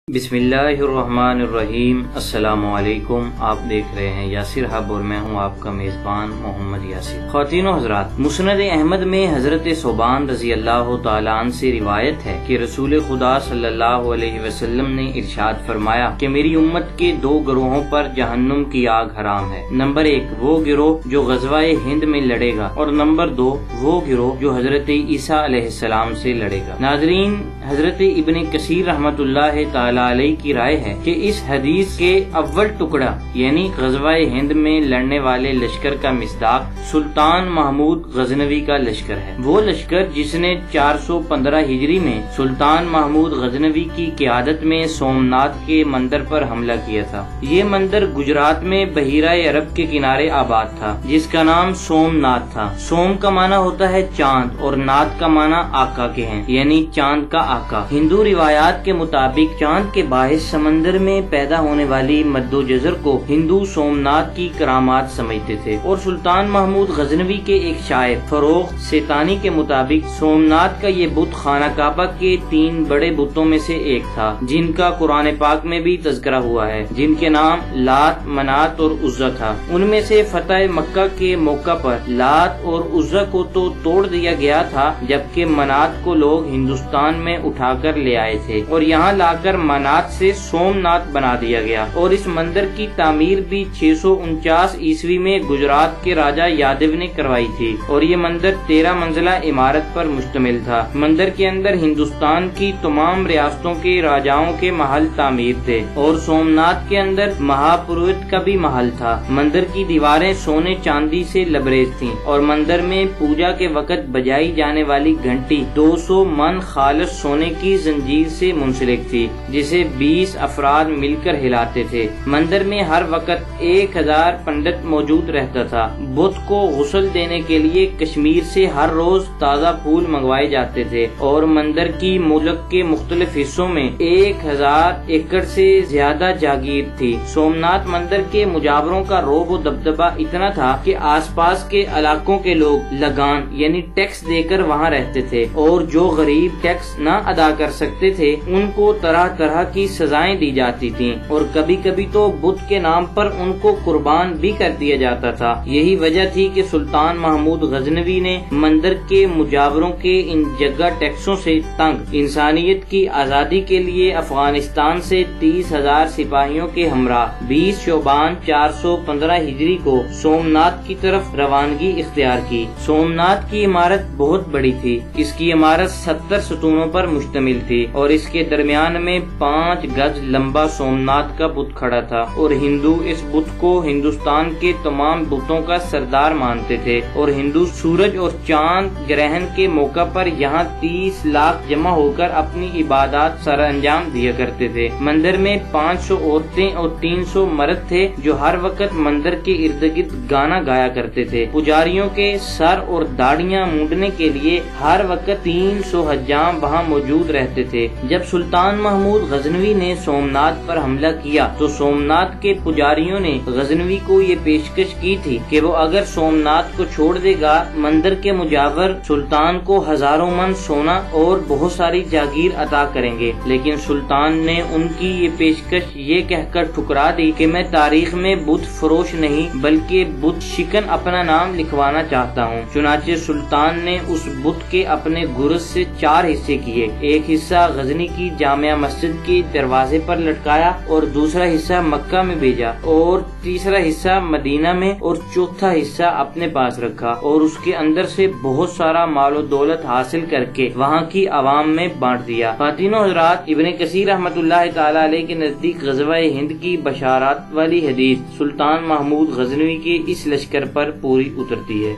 बिस्मिल्लाहिर्रहमानिर्रहीम। अस्सलामु अलैकुम। आप देख रहे हैं यासिर हब और मैं हूं आपका मेजबान मोहम्मद यासिर। ख्वातीन और हज़रात, मुस्नद अहमद में हजरत सोबान रजी अल्लाह तआला अन्हु से रिवायत है कि रसूल खुदा सल्लल्लाहु अलैहि वसल्लम ने इरशाद फरमाया कि मेरी उम्मत के दो गिरोहों पर जहन्नुम की आग हराम है। नंबर 1 वो गिरोह जो ग़ज़वाए हिंद में लड़ेगा और नंबर 2 वो गिरोह जो हजरत ईसा अलैहिस्सलाम से लड़ेगा। नाज़रीन, हजरत इब्न कसीर रहमतुल्लाह तआला अलैहि की राय है कि इस हदीस के अव्वल टुकड़ा यानी ग़ज़वाए हिंद में लड़ने वाले लश्कर का मिस्दाक सुल्तान महमूद गजनवी का लश्कर है। वो लश्कर जिसने 415 हिजरी में सुल्तान महमूद गजनवी की क़ियादत में सोमनाथ के मंदिर पर हमला किया था। ये मंदिर गुजरात में बहीरा अरब के किनारे आबाद था, जिसका नाम सोमनाथ था। सोम का माना होता है चांद और नाथ का माना आका के हैं, यानी चांद का आका। हिंदू रिवायात के मुताबिक चांद के बाहिर समंदर में पैदा होने वाली मद्दोजज़र को हिंदू सोमनाथ की करामात समझते थे। और सुल्तान महमूद गजनवी के एक शायर फरोख सेतानी के मुताबिक सोमनाथ का ये बुत खाना काबा के 3 बड़े बुतों में से एक था, जिनका कुरान पाक में भी तज़किरा हुआ है, जिनके नाम लात, मनात और उज़्ज़ा था। उनमें से फतह मक्का के मौका पर लात और उज़्ज़ा को तो तोड़ दिया गया था, जबकि मनात को लोग हिंदुस्तान में उठाकर ले आए थे और यहाँ लाकर मनात से सोमनाथ बना दिया गया। और इस मंदिर की तामीर भी 649 ईस्वी में गुजरात के राजा यादव ने करवाई थी और ये मंदिर 13 मंजिला इमारत पर मुश्तमिल था। मंदिर के अंदर हिंदुस्तान की तमाम रियासतों के राजाओं के महल तामीर थे और सोमनाथ के अंदर महापुरोहित का भी महल था। मंदिर की दीवारें सोने चांदी से लबरेज थीं और मंदिर में पूजा के वक्त बजाई जाने वाली घंटी 200 मन खालिस सोने की जंजीर से मुंसलिक थी, जिसे 20 अफराद मिलकर हिलाते थे। मंदिर में हर वक्त 1000 पंडित मौजूद रहता था। बुत को गुस्ल देने के लिए कश्मीर से हर रोज ताज़ा फूल मंगवाए जाते थे और मंदिर की मुल्क के मुख्तलिफ हिस्सों में 1000 एकड़ से ज्यादा जागीर थी। सोमनाथ मंदिर के मुजावरों का रोब व दबदबा इतना था कि आसपास के इलाकों के लोग लगान यानी टैक्स देकर वहाँ रहते थे और जो गरीब टैक्स न अदा कर सकते थे उनको तरह तरह की सजाएं दी जाती थीं और कभी कभी तो बुत के नाम पर उनको कुर्बान भी कर दिया जाता था। यही वजह थी कि सुल्तान महमूद गजनवी ने मंदिर के मुजावरों के इन जगह टैक्सों से तंग इंसानियत की आजादी के लिए अफगानिस्तान से 30,000 सिपाहियों के हमरा 20 शोबान 415 हिजरी को सोमनाथ की तरफ रवानगी इख्तियार की। सोमनाथ की इमारत बहुत बड़ी थी। इसकी इमारत 70 सतूनों पर मुश्तमिल थी और इसके दरमियान में 5 गज लंबा सोमनाथ का बुत खड़ा था और हिंदू इस बुत को हिंदुस्तान के तमाम बुतों का सरदार मानते थे और हिंदू सूरज और चांद ग्रहण के मौका पर यहाँ 30 लाख जमा होकर अपनी इबादत सर अंजाम दिया करते थे। मंदिर में 500 औरतें और 300 मर्द थे जो हर वक्त मंदिर के इर्द गिर्द गाना गाया करते थे। पुजारियों के सर और दाढ़ियाँ मूंदने के लिए हर वक्त 300 हज्जाम वहाँ मौजूद रहते थे। जब सुल्तान महमूद गजनवी ने सोमनाथ पर हमला किया तो सोमनाथ के पुजारियों ने गजनवी को ये पेशकश की थी कि वो अगर सोमनाथ को छोड़ देगा मंदिर के मुजावर सुल्तान को हजारों मन सोना और बहुत सारी जागीर अता करेंगे। लेकिन सुल्तान ने उनकी ये पेशकश ये कहकर ठुकरा दी कि मैं तारीख में बुत फरोश नहीं बल्कि बुत शिकन अपना नाम लिखवाना चाहता हूँ। चुनाचे सुल्तान ने उस बुत के अपने गुरज से 4 हिस्से किए। एक हिस्सा गजनी की जामिया मस्जिद के दरवाजे पर लटकाया और दूसरा हिस्सा मक्का में भेजा और तीसरा हिस्सा मदीना में और चौथा हिस्सा अपने पास रखा और उसके अंदर से बहुत सारा मालो दौलत हासिल करके वहाँ की आवाम में बांट दिया। ख्वातीनो हज़रात, इब्न कसीर रहमतुल्लाह तआला अलैहि के नजदीक ग़ज़वाए हिंद की बशारात वाली हदीस सुल्तान महमूद गजनवी के इस लश्कर पर पूरी उतरती है।